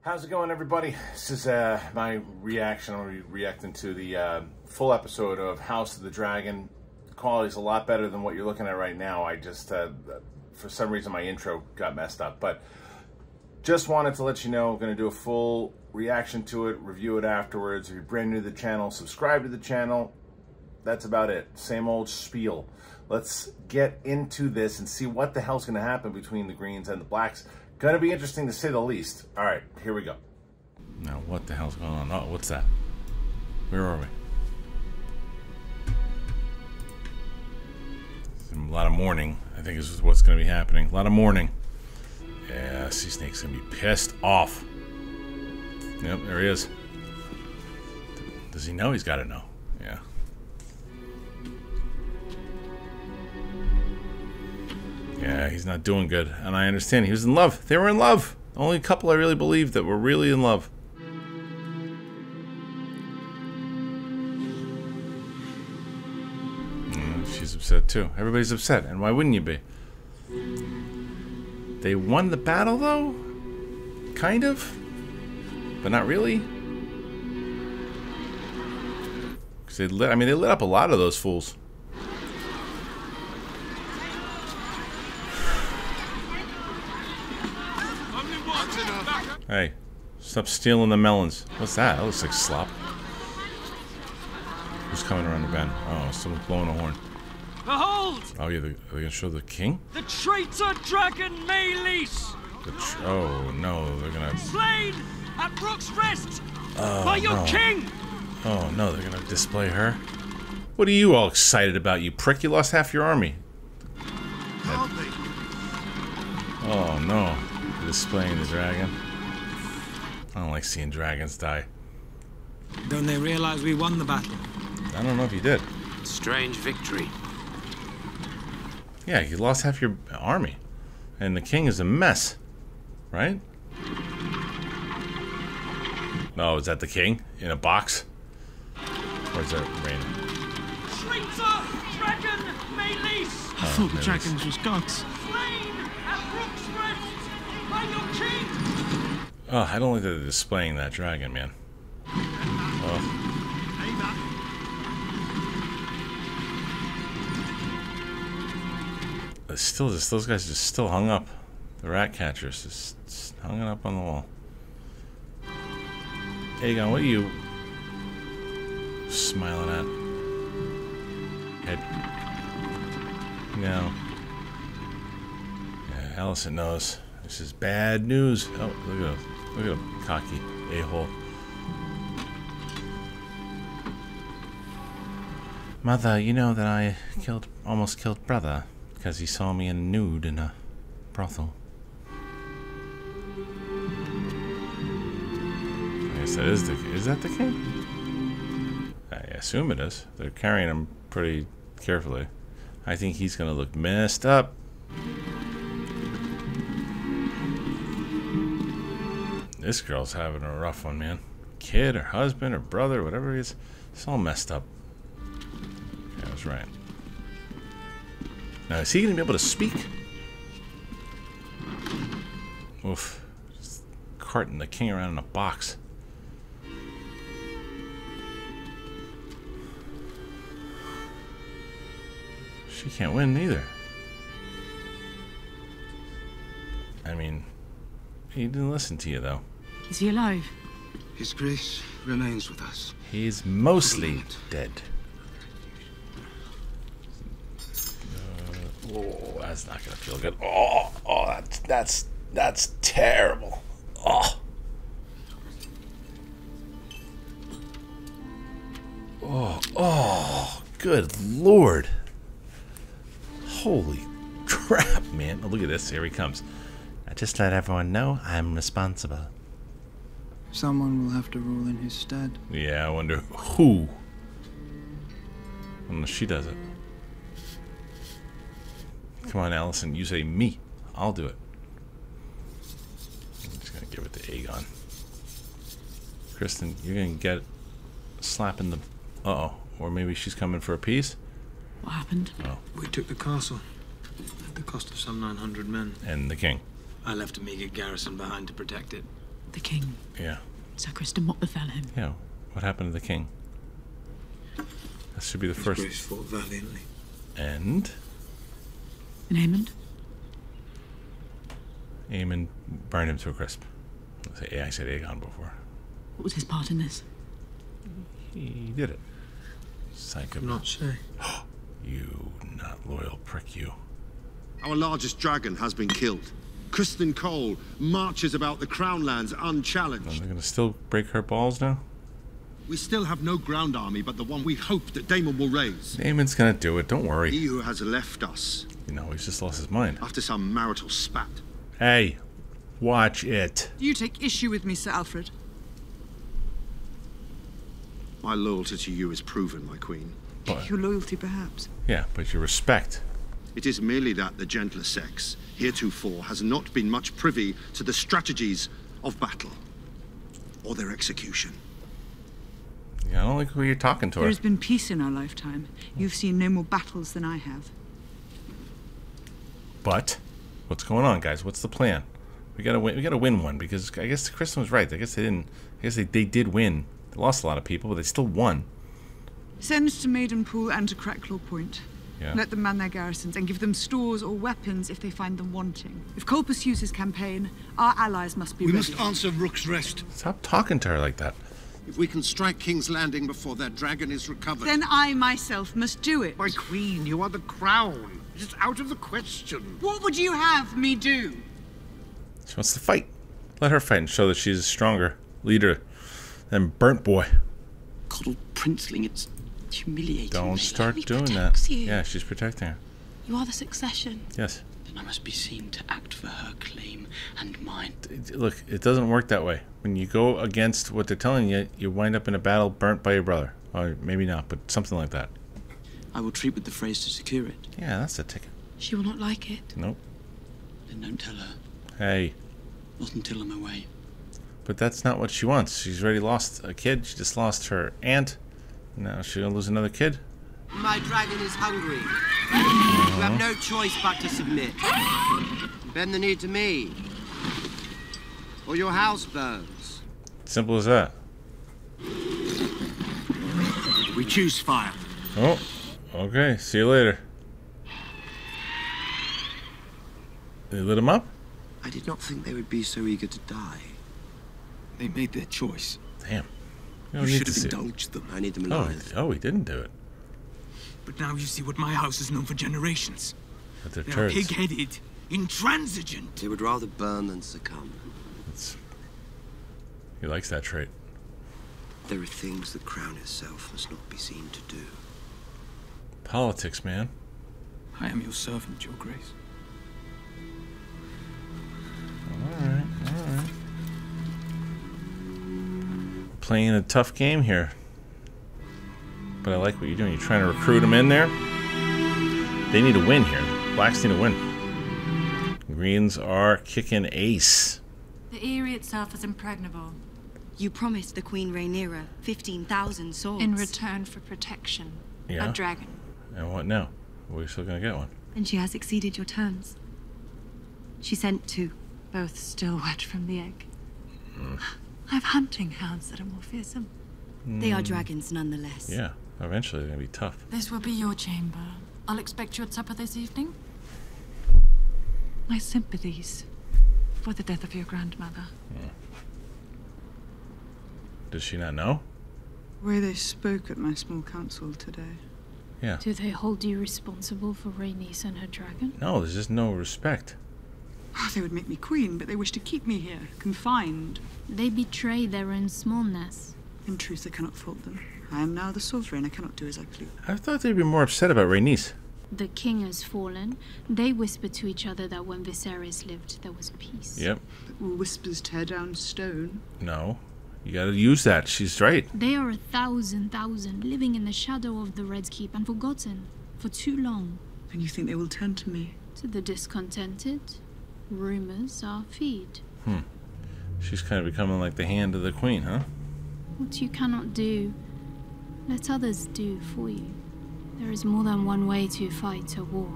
How's it going, everybody? This is my reaction. I'm going to be reacting to the full episode of House of the Dragon. The quality's a lot better than what you're looking at right now. I just, for some reason, my intro got messed up. But just wanted to let you know, I'm going to do a full reaction to it, review it afterwards. If you're brand new to the channel, subscribe to the channel. That's about it. Same old spiel. Let's get into this and see what the hell's going to happen between the greens and the blacks. Gonna be interesting to say the least. All right, here we go. Now, what the hell's going on? Oh, what's that? Where are we? A lot of mourning, I think, is what's gonna be happening. A lot of mourning. Yeah, Sea Snake's gonna be pissed off. Yep, there he is. Does he know? He's got to know. Yeah. Yeah, he's not doing good, and I understand. He was in love. They were in love. The only couple I really believe that were really in love. She's upset too. Everybody's upset, and why wouldn't you be? They won the battle, though? Kind of? But not really? Because they lit up a lot of those fools. Hey, stop stealing the melons. What's that? That looks like slop. Who's coming around the bend? Oh, someone's blowing a horn. Behold! Oh, yeah, are they gonna show the king? The traitor dragon Maylis! Oh, no, they're gonna... Slain at Brook's Rest by your king! Oh, no, they're gonna display her? What are you all excited about, you prick? You lost half your army. Oh, no. They're displaying the dragon. I don't like seeing dragons die. Don't they realize we won the battle? I don't know if you did. Strange victory. Yeah, you lost half your army. And the king is a mess. Right? Oh, is that the king? In a box? Or is that raining? Traitor dragon Maylis! I thought the dragons was gods. Slain at Brook's Rest by your king! Oh, I don't like that they're displaying that dragon, man. Oh. It's still just, those guys are just still hung up. The rat catchers just hung up on the wall. Aegon, what are you smiling at? Head. No. Yeah, Allison knows. This is bad news. Oh, look at him. Look at him. Cocky a-hole. Mother, you know that I almost killed brother because he saw me in nude in a brothel. I guess that is that the king? I assume it is. They're carrying him pretty carefully. I think he's gonna look messed up. This girl's having a rough one, man. Kid, or husband, or brother, whatever it is. It's all messed up. Yeah, I was right. Now, is he going to be able to speak? Oof. Just carting the king around in a box. She can't win either. I mean, he didn't listen to you, though. Is he alive? His grace remains with us. He's mostly dead. Oh, that's not gonna feel good. Oh, that's terrible. Oh, good Lord. Holy crap, man. Oh, look at this. Here he comes. I just let everyone know I'm responsible. Someone will have to rule in his stead. Yeah, I wonder who. Unless she does it. Come on, Allison. You say me. I'll do it. I'm just going to give it to Aegon. Kristen, you're going to get slapping the... Uh-oh. Or maybe she's coming for a piece? What happened? Oh. We took the castle at the cost of some 900 men. And the king. I left a meager garrison behind to protect it. The king. Yeah. Sir Kristian, what befell him? Yeah. What happened to the king? That should be the first. His Grace fought valiantly. And And Aemond? Aemon burned him to a crisp. I said Aegon before. What was his part in this? He did it. Psycho. Not say. You not loyal prick, you. Our largest dragon has been killed. Kristen Cole marches about the Crown Lands And unchallenged. they're gonna still break her balls now? We still have no ground army but the one we hope that Daemon will raise. Aemon's gonna do it, don't worry. He who has left us You know, he's just lost his mind. after some marital spat. Hey, watch it. Do you take issue with me, Sir Alfred? My loyalty to you is proven, my queen. But, Your loyalty, perhaps. yeah, but your respect. It is merely that the gentler sex, heretofore, has not been much privy to the strategies of battle or their execution. Yeah, I don't like who you're talking to There her. has been peace in our lifetime. You've seen no more battles than I have. But what's going on, guys? What's the plan? We gotta win. We gotta win one because I guess Kristen was right. I guess they didn't. I guess they did win. They lost a lot of people, but they still won. Send to Maidenpool and to Cracklaw Point. Yeah. Let them man their garrisons and give them stores or weapons if they find them wanting. If Cole pursues his campaign, our allies must be We ready. must answer Rook's Rest. Stop talking to her like that. If we can strike King's Landing before their dragon is recovered. Then I myself must do it. My queen, you are the crown. It is out of the question. What would you have me do? She wants to fight. Let her fight and show that she's a stronger leader than Burnt Boy. Coddled princeling, it's humiliating. Don't me. start He doing that. protects you. Yeah, she's protecting her. You are the succession. Yes. Then I must be seen to act for her claim and mine. Look, it doesn't work that way. When you go against what they're telling you, you wind up in a battle burnt by your brother. Or maybe not, but something like that. I will treat with the phrase to secure it. Yeah, that's the ticket. She will not like it. Nope. Then don't tell her. Hey. Not until I'm away. But that's not what she wants. She's already lost a kid. She just lost her aunt. Now she's gonna lose another kid. My dragon is hungry. You have no choice but to submit. Bend the knee to me, or your house burns. Simple as that. We choose fire. Oh, okay. See you later. They lit him up? I did not think they would be so eager to die. They made their choice. Damn. You need should to have see it. indulged them. I need them Oh, alive. he didn't do it. But now you see what my house has known for generations. But they're They are turds. pig-headed, intransigent. They would rather burn than succumb. He likes that trait. There are things the crown itself must not be seen to do. Politics, man. I am your servant, Your Grace. Alright, alright. Playing a tough game here. But I like what you're doing. You're trying to recruit them in there. They need to win here. Blacks need to win. Greens are kicking ace. The Eyrie itself is impregnable. You promised the Queen Rhaenyra 15,000 swords. In return for protection. Yeah. A dragon. And what now? We're still gonna get one. And she has exceeded your terms. She sent 2. Both still wet from the egg. I have hunting hounds that are more fearsome. They are dragons nonetheless. Yeah, eventually they're gonna be tough. This will be your chamber. I'll expect you at supper this evening. My sympathies for the death of your grandmother. Does she not know? The way they spoke at my small council today. Yeah. Do they hold you responsible for Rhaenys and her dragon? No, there's just no respect. Oh, they would make me queen, but they wish to keep me here, confined. They betray their own smallness. In truth, I cannot fault them. I am now the sovereign. I cannot do as I please. I thought they'd be more upset about Rhaenys. The king has fallen. They whisper to each other that when Viserys lived, there was peace. Yep. Will whispers tear down stone? No. You gotta use that. She's right. They are 1,000 living in the shadow of the Red Keep and forgotten for too long. And you think they will turn to me? To the discontented, rumors are feed. She's kind of becoming like the hand of the queen, huh? What you cannot do, let others do for you. There is more than one way to fight a war.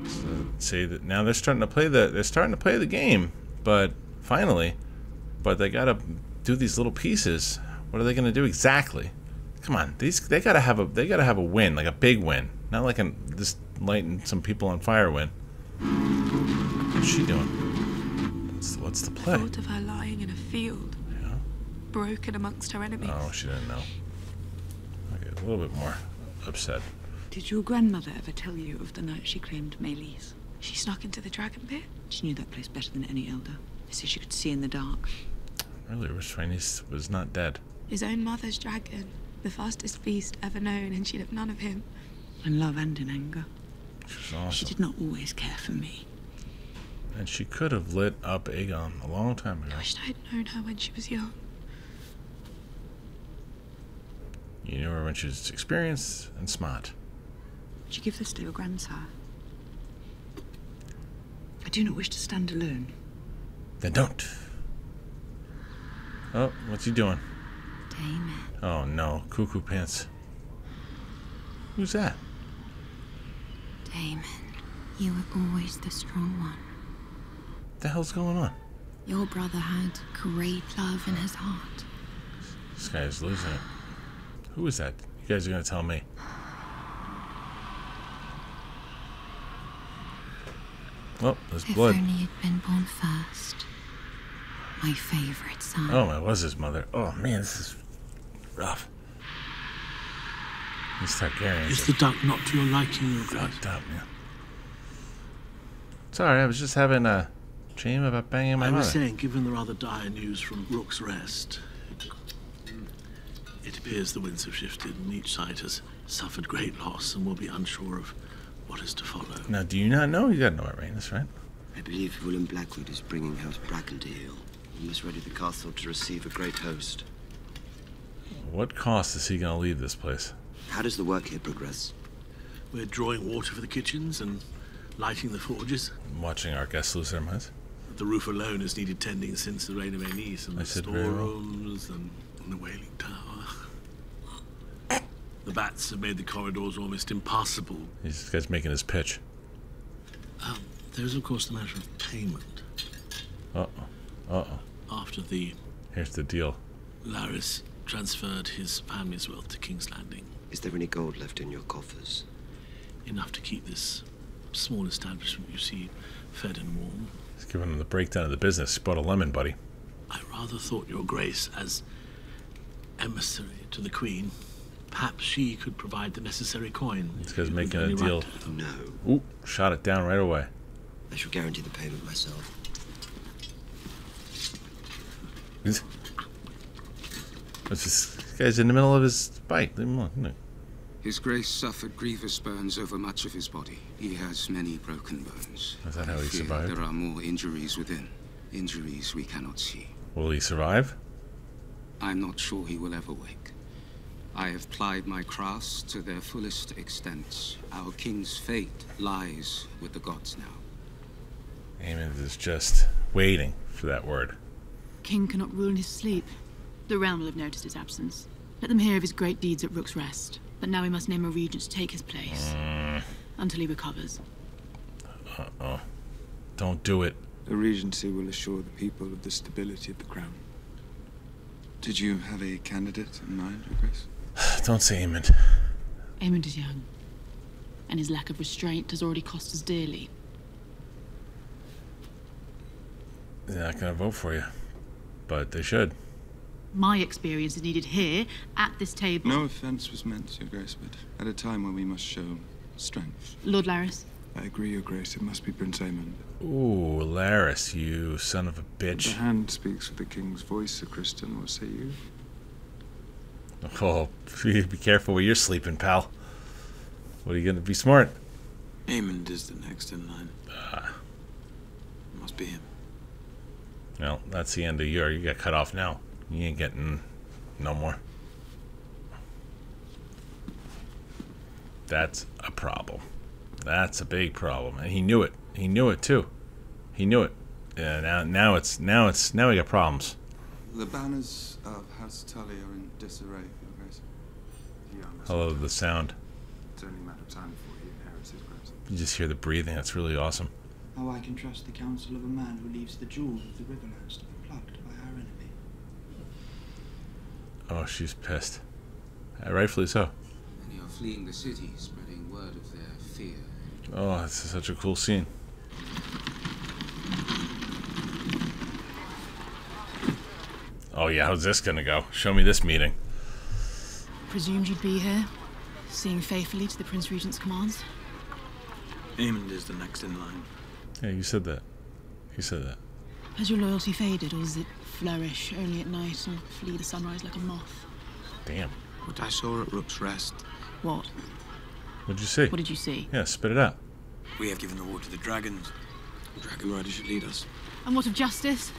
So say that now they're starting to play the game, but finally but they gotta do these little pieces. What are they gonna do exactly? Come on, they gotta have a win, like a big win, not like just lighting some people on fire win. What's she doing? What's the play? I thought of her lying in a field, broken amongst her enemies. Oh, she didn't know. Okay, a little bit more upset. Did your grandmother ever tell you of the night she claimed Maylis? She snuck into the dragon pit. She knew that place better than any elder. They said she could see in the dark. Really, Rhaenys was not dead. His own mother's dragon. The fastest beast ever known, and she'd have none of him. In love and in anger. She's awesome. She did not always care for me. And she could have lit up Aegon a long time ago. I wished I had known her when she was young. You knew her when she was experienced and smart. Would you give this to your grandsire? I do not wish to stand alone. Then don't. Oh, what's he doing? Daemon. Oh no, cuckoo pants. Who's that? Daemon, you were always the strong one. What the hell's going on? Your brother had great love in his heart. This guy's losing it. Who is that? You guys are gonna tell me. Oh, there's blood. If only you'd been born first. My favorite son. Oh, it was his mother. Oh man, this is rough. These Targaryens. Is the duck not to your liking, Your Grace? Fucked up, man. Sorry, I was just having a dream about banging my I mother. was saying, given the rather dire news from Rook's Rest, it appears the winds have shifted and each side has suffered great loss and will be unsure of what is to follow. Now, do you not know? You gotta know about Rhaenys, right? I believe Willem Blackwood is bringing House Bracken to heel. We must ready the castle to receive a great host. What cost is he gonna leave this place? How does the work here progress? We're drawing water for the kitchens and lighting the forges. I'm watching our guests lose their minds. The roof alone has needed tending since the reign of Aenys, and the storerooms and the Wailing Tower. The bats have made the corridors almost impassable. This guy's making his pitch. There's, of course, the matter of payment. Uh-oh. Uh-oh. After the... Here's the deal. Larys transferred his family's wealth to King's Landing. Is there any gold left in your coffers? Enough to keep this small establishment you see fed and warm. He's giving him the breakdown of the business. Bought a lemon, buddy. I rather thought Your Grace, as emissary to the Queen, perhaps she could provide the necessary coin. This guy's making a deal. No. Ooh, shot it down right away. I shall guarantee the payment myself. This guy's in the middle of his fight. Leave him alone. His Grace suffered grievous burns over much of his body. He has many broken bones. Is that how he survived? There are more injuries within. Injuries we cannot see. Will he survive? I'm not sure he will ever wake. I have plied my crafts to their fullest extent. Our king's fate lies with the gods now. Aemond is just waiting for that word. King cannot rule in his sleep. The realm will have noticed his absence. Let them hear of his great deeds at Rook's Rest. But now we must name a regent to take his place. Until he recovers. Uh-oh. Don't do it. The regency will assure the people of the stability of the crown. Did you have a candidate in mind, Your Grace? Don't say Aemond. Aemond is young. And his lack of restraint has already cost us dearly. They're not gonna vote for you. But they should. My experience is needed here, at this table. No offense was meant, Your Grace, but at a time when we must show strength. Lord Larys. I agree, Your Grace. It must be Prince Aemond. Ooh, Larys, you son of a bitch. The hand speaks with the king's voice, Sir Kristian. What say you? Oh, be careful where you're sleeping, pal. What are you gonna be smart? Aemond is the next in line. Must be him. Well, that's the end of you got cut off now. You ain't getting no more. That's a problem. That's a big problem, and he knew it. He knew it too. He knew it. Yeah, now we got problems. The banners of House Tully are in disarray, Your Grace. Hello, the sound. It's only a matter of time before he inherits his grace. You just hear the breathing. That's really awesome. How I can trust the counsel of a man who leaves the jewels of the Riverlands to be plucked by our enemies. Oh, she's pissed. Rightfully so. Many are fleeing the city, spreading word of their fear. Oh, that's such a cool scene. Oh yeah, how's this gonna go? Show me this meeting. Presumed you'd be here, seeing faithfully to the Prince Regent's commands. Aemond is the next in line. Yeah, you said that. You said that. Has your loyalty faded, or does it flourish only at night and flee the sunrise like a moth? Damn. What I saw at Rook's Rest. What? What'd you see? What did you see? Yeah, spit it out. We have given the war to the dragons. The Dragon Rider should lead us. And what of justice?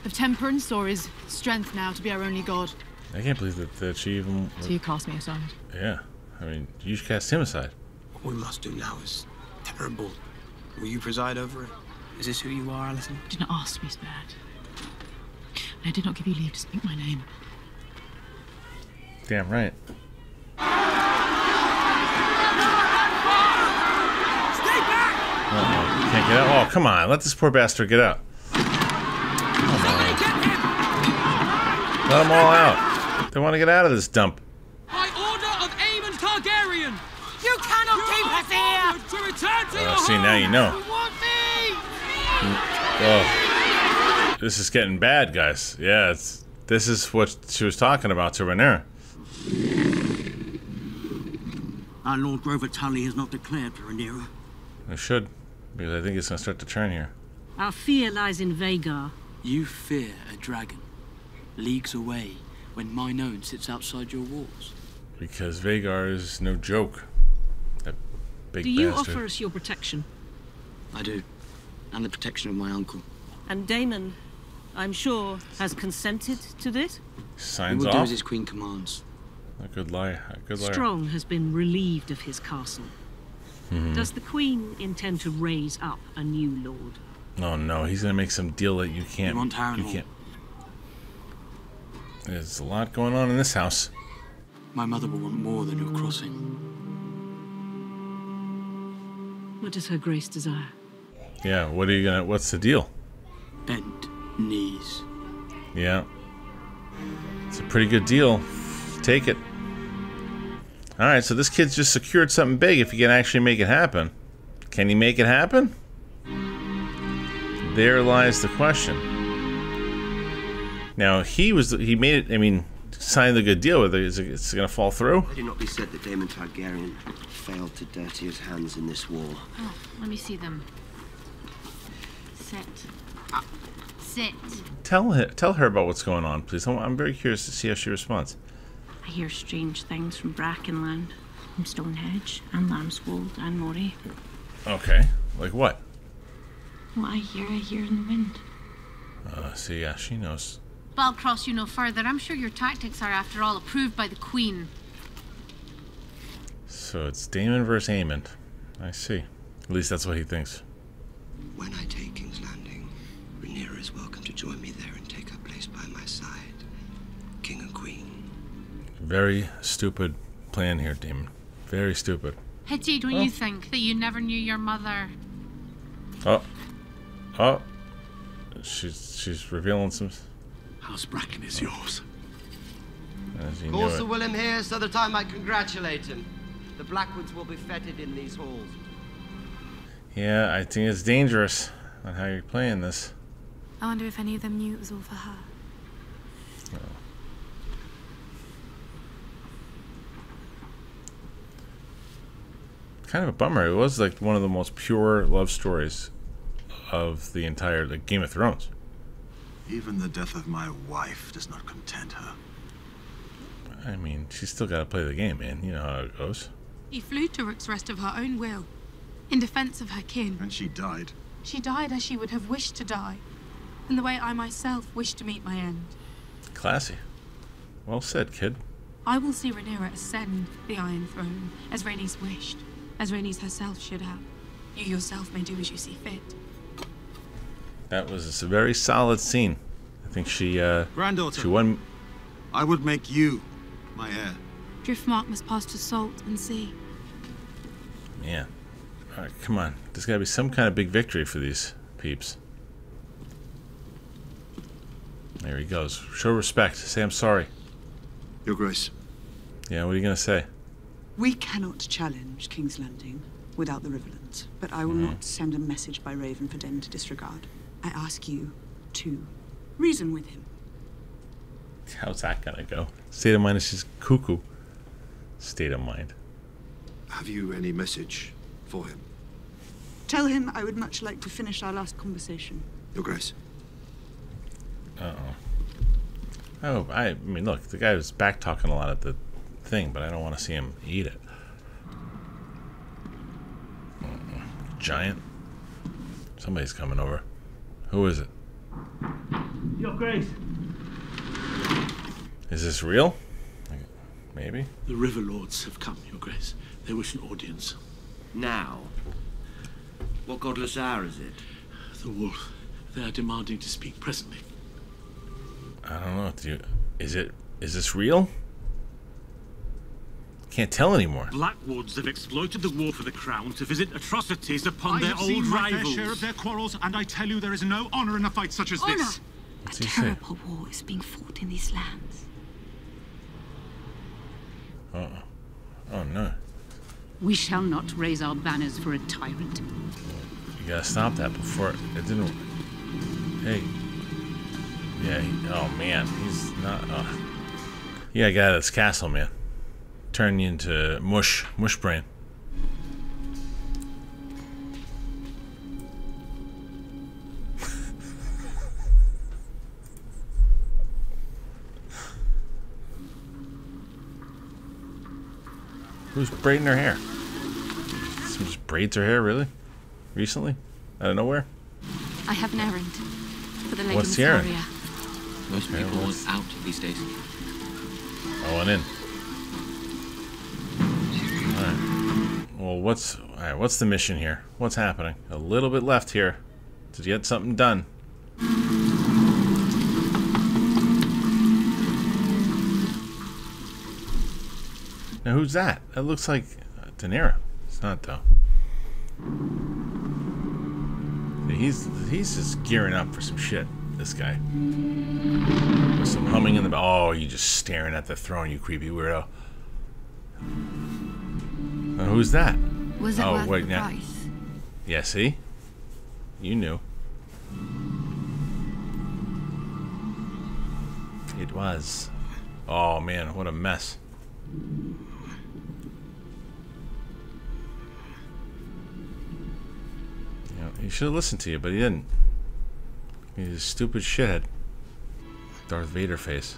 Of temperance, or is strength now to be our only god? I can't believe that she even... So you cast me aside? Yeah. I mean, you should cast him aside. What we must do now is terrible. Will you preside over it? Is this who you are, Alison? You did not ask to be spared. And I did not give you leave to speak my name. Damn right. Stay back! Uh-oh. Can't get out? Oh, come on. Let this poor bastard get out. Come on. Let them all out. They want to get out of this dump. By order of Daemon Targaryen! You cannot keep us here! To return to your See, now you know. You want me? Oh. This is getting bad, guys. Yeah, this is what she was talking about to Rhaenyra. Our Lord Grover Tully has not declared for Rhaenyra. It should, because I think it's going to start to turn here. Our fear lies in Vhagar. You fear a dragon, leagues away, when mine own sits outside your walls. Because Vhagar is no joke. That big Do you bastard. offer us your protection? I do. And the protection of my uncle. And Daemon, I'm sure, has consented to this? Signs We will do off? as his queen commands. A good lie. A good liar. Strong has been relieved of his castle. Does the Queen intend to raise up a new lord? Oh no, he's going to make some deal that you can't... You want Harrenhal? can't. There's a lot going on in this house. My mother will want more than your crossing. What does her grace desire? Yeah, what are you gonna... What's the deal? Bent knees. Yeah. It's a pretty good deal. Take it. Alright, so this kid's just secured something big if he can actually make it happen. Can he make it happen? There lies the question. Now, he made it, I mean, signed the good deal with it. Is it gonna fall through? Let it not be said that Daemon Targaryen failed to dirty his hands in this war. Oh, let me see them. Sit. Sit. Tell her about what's going on, please. I'm very curious to see how she responds. I hear strange things from Brackenland, from Stonehenge, and Lambswold, and Moray. Okay, like what? What I hear in the wind. See, yeah, she knows. But I'll cross you no further. I'm sure your tactics are, after all, approved by the Queen. So it's Daemon versus Aemond. I see. At least that's what he thinks. When I take King's Landing, Rhaenyra is welcome to join me there and take her place by my side. King and Queen. Very stupid plan here, Daemon. Very stupid. Pity, don't you think, that you never knew your mother? Oh. She's revealing some... House Bracken is yours. As you Call knew Sir it. Willem here so that I might congratulate him. The Blackwoods will be feted in these halls. Yeah, I think it's dangerous on how you're playing this. I wonder if any of them knew it was all for her. Kind of a bummer. It was like one of the most pure love stories of the entire Game of Thrones. Even the death of my wife does not content her. I mean, she's still got to play the game, man. You know how it goes. She flew to Rook's Rest of her own will, in defense of her kin. And she died. She died as she would have wished to die, in the way I myself wished to meet my end. Classy. Well said, kid. I will see Rhaenyra ascend the Iron Throne, as Rhaenys wished, as Rhaenys herself should have. You yourself may do as you see fit. That was a very solid scene. I think she, Granddaughter, she won. I would make you my heir. Driftmark must pass to salt and sea. Yeah. All right, come on. There's got to be some kind of big victory for these peeps. There he goes. Show respect. Say I'm sorry. Your Grace. Yeah, what are you going to say? We cannot challenge King's Landing without the Riverlands, but I will not send a message by Raven for Den to disregard. I ask you to reason with him. How's that going to go? State of mind is just cuckoo. State of mind. Have you any message for him? Tell him I would much like to finish our last conversation. Your Grace. Uh-oh. Oh, I mean, look, the guy was back-talking a lot at the thing, but I don't want to see him eat it. Giant. Somebody's coming over. Who is it? Your Grace. Is this real? Maybe? The River Lords have come, Your Grace. They wish an audience. Now? What godless hour is it? The wolf. They are demanding to speak presently. I don't know. Is this real? Can't tell anymore. Blackwoods have exploited the war for the crown to visit atrocities upon their I have seen old my rivals. fair share of their quarrels, and I tell you there is no honor in a fight such as this. A terrible war is being fought in these lands. Uh-oh. Oh, no. We shall not raise our banners for a tyrant. You gotta stop that before it didn't... Hey. Yeah, oh, man. He's not... You gotta get out of this castle, man. Turn you into mush brain. Who's braiding her hair? Someone just braids her hair, really? Recently? Out of nowhere? I have an errand for the Lady What's the errand? Most people want out these days. I want in. Alright. Well, what's the mission here? What's happening? A little bit left here to get something done. Now who's that? That looks like Daenerys. It's not though. He's just gearing up for some shit. This guy. With some humming in the back. Oh, you just staring at the throne, you creepy weirdo. Now, who's that? Was it oh, worth wait, the now. price? Yeah, see? You knew. It was. Oh man, what a mess. He should have listened to you, but he didn't. He's a stupid shithead. Darth Vader face.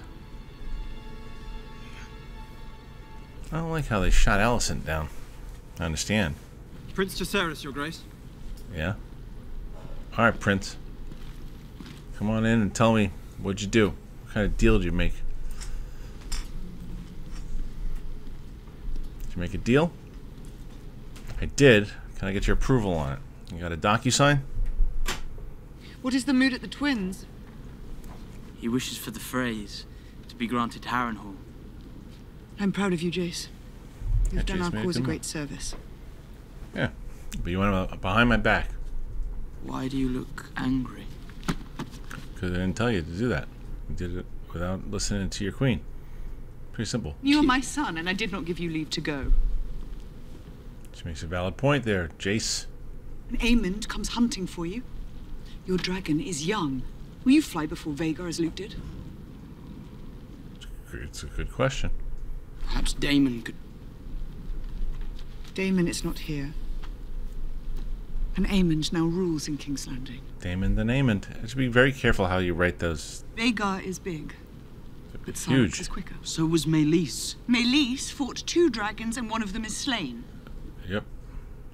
I don't like how they shot Alicent down. I understand. Prince Jacaerys, Your Grace. Yeah? Alright, Prince. Come on in and tell me what'd you do. What kind of deal did you make? Did you make a deal? I did. Can I get your approval on it? You got a DocuSign? What is the mood at the Twins? He wishes for the phrase to be granted Harrenhal. I'm proud of you, Jace. You've Yeah, done Jace our made a cause a good great move. service. Yeah. But you went behind my back. Why do you look angry? Because I didn't tell you to do that. You did it without listening to your queen. Pretty simple. You are my son, and I did not give you leave to go. She makes a valid point there, Jace. An Aemond comes hunting for you. Your dragon is young. Will you fly before Vhagar as Luke did? It's a good question. Perhaps Daemon could... Daemon is not here. An Aemond now rules in King's Landing. Daemon the Aemond. You should be very careful how you write those. Vhagar is big, but It's silence huge. is quicker. So was Meleys. Meleys fought 2 dragons, and one of them is slain. Yep.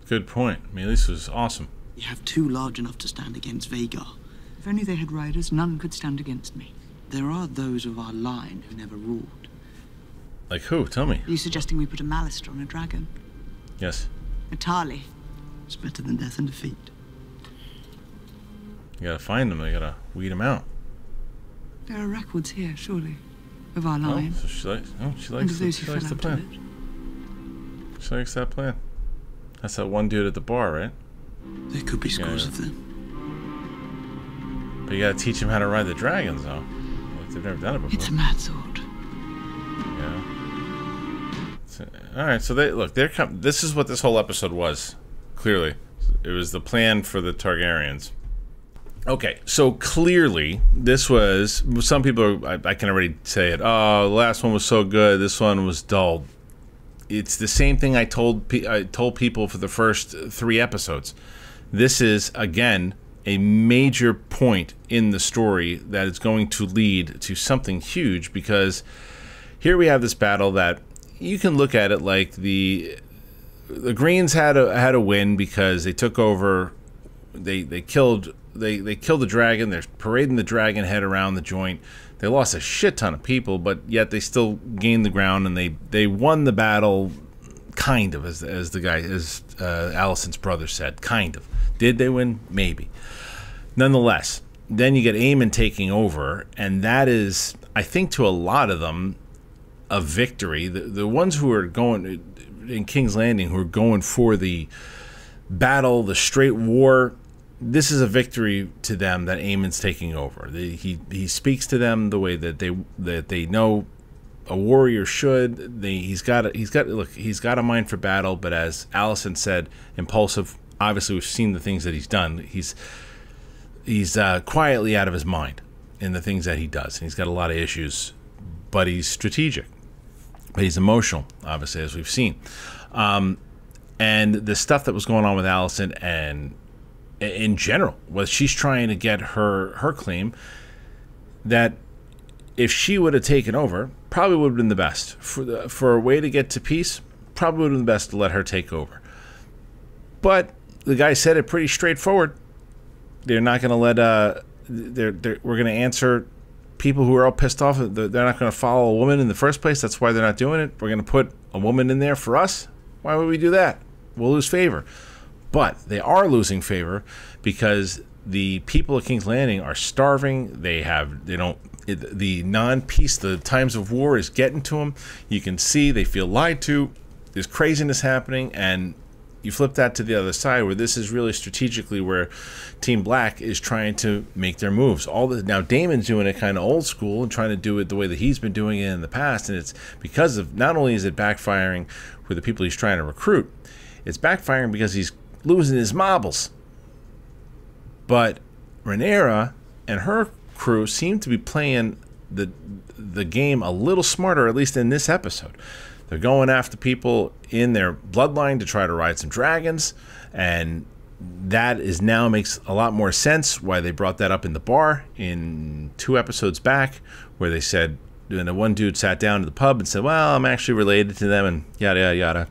Good point. Meleys was awesome. You have 2 large enough to stand against Vhagar. If only they had riders, none could stand against me. There are those of our line who never ruled. Like who? Tell me. Are you suggesting we put a Malister on a dragon? Yes. A Tarly? It's better than death and defeat. You gotta find them. You gotta weed them out. There are records here, surely, of our line. Oh, so she likes. Oh, she and likes. of those who She likes fell the out of plan. She likes that plan. That's that one dude at the bar, right? There could be scores of them. But you gotta teach him how to ride the dragons, though. Like they've never done it before. It's a mad sword. All right, so this is what this whole episode was. Clearly, it was the plan for the Targaryens. Okay, so clearly this was. Some people, I can already say it. Oh, the last one was so good. This one was dull. It's the same thing I told people for the first 3 episodes. This is again a major point in the story that is going to lead to something huge, because here we have this battle that you can look at it like the Greens had a win because they took over. They killed the dragon. They're parading the dragon head around the joint. They lost a shit ton of people, but yet they still gained the ground, and they won the battle, kind of, as Alicent's brother said, kind of. Did they win? Maybe. Nonetheless, then you get Aemon taking over, and that is, I think, to a lot of them, a victory. The ones who are going in King's Landing, who are going for the battle, the straight war, this is a victory to them that Aemon's taking over. He speaks to them the way that they know a warrior should. He's got a mind for battle, but as Alicent said, impulsive. Obviously, we've seen the things that he's done. He's quietly out of his mind in the things that he does. And he's got a lot of issues, but he's strategic. But he's emotional, obviously, as we've seen. And the stuff that was going on with Alicent, and in general, was she's trying to get her claim, that if she would have taken over, probably would have been the best. For a way to get to peace, probably would have been the best to let her take over. But the guy said it pretty straightforward. They're not going to let we're going to answer people who are all pissed off. They're not going to follow a woman in the first place. That's why they're not doing it. We're going to put a woman in there for us. Why would we do that? We'll lose favor. But they are losing favor because the people of King's Landing are starving. The non-peace, the times of war is getting to them. You can see they feel lied to. There's craziness happening, and you flip that to the other side, where this is really strategically where Team Black is trying to make their moves. Now Daemon's doing it kind of old school and trying to do it the way that he's been doing it in the past, and it's because of, not only is it backfiring with the people he's trying to recruit, it's backfiring because he's losing his marbles. But Rhaenyra and her crew seem to be playing the game a little smarter, at least in this episode. They're going after people in their bloodline to try to ride some dragons, and that is now makes a lot more sense why they brought that up in the bar in 2 episodes back, where they said, and the one dude sat down at the pub and said, well, I'm actually related to them, and yada, yada, yada.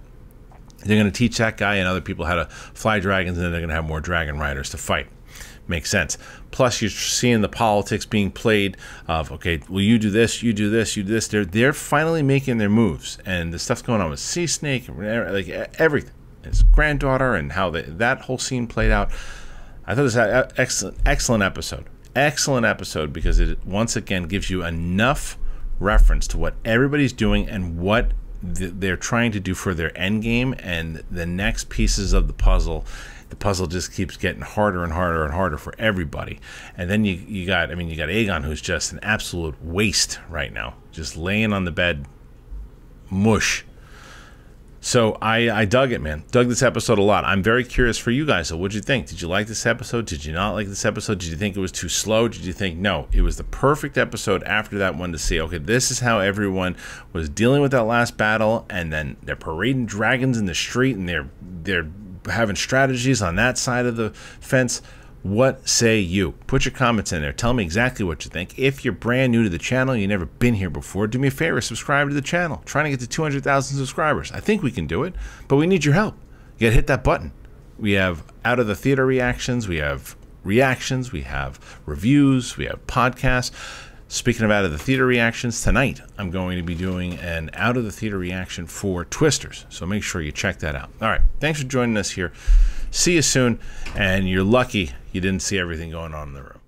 They're going to teach that guy and other people how to fly dragons, and then they're going to have more dragon riders to fight. Makes sense. Plus, you're seeing the politics being played of, okay, well, you do this, you do this, you do this. They're finally making their moves, and the stuff's going on with Sea Snake, like everything. His granddaughter and how that whole scene played out. I thought this was an excellent episode. Excellent episode, because it once again gives you enough reference to what everybody's doing and what they're trying to do for their end game, and the next pieces of the puzzle. The puzzle just keeps getting harder and harder and harder for everybody. And then you got Aegon, who's just an absolute waste right now, just laying on the bed, mush. So I dug it, man. Dug this episode a lot. I'm very curious for you guys. So what'd you think? Did you like this episode? Did you not like this episode? Did you think it was too slow? Did you think, no, it was the perfect episode after that one to see, okay, this is how everyone was dealing with that last battle, and then they're parading dragons in the street, and they're having strategies on that side of the fence. What say you? Put your comments in there. Tell me exactly what you think. If you're brand new to the channel, you've never been here before, do me a favor, subscribe to the channel. Trying to get to 200,000 subscribers. I think we can do it, but we need your help. You gotta hit that button. We have Out of the Theater reactions, we have reactions, we have reviews, we have podcasts. Speaking of Out of the Theater reactions, tonight I'm going to be doing an Out of the Theater reaction for Twisters, so make sure you check that out. All right, thanks for joining us here. See you soon, and you're lucky you didn't see everything going on in the room.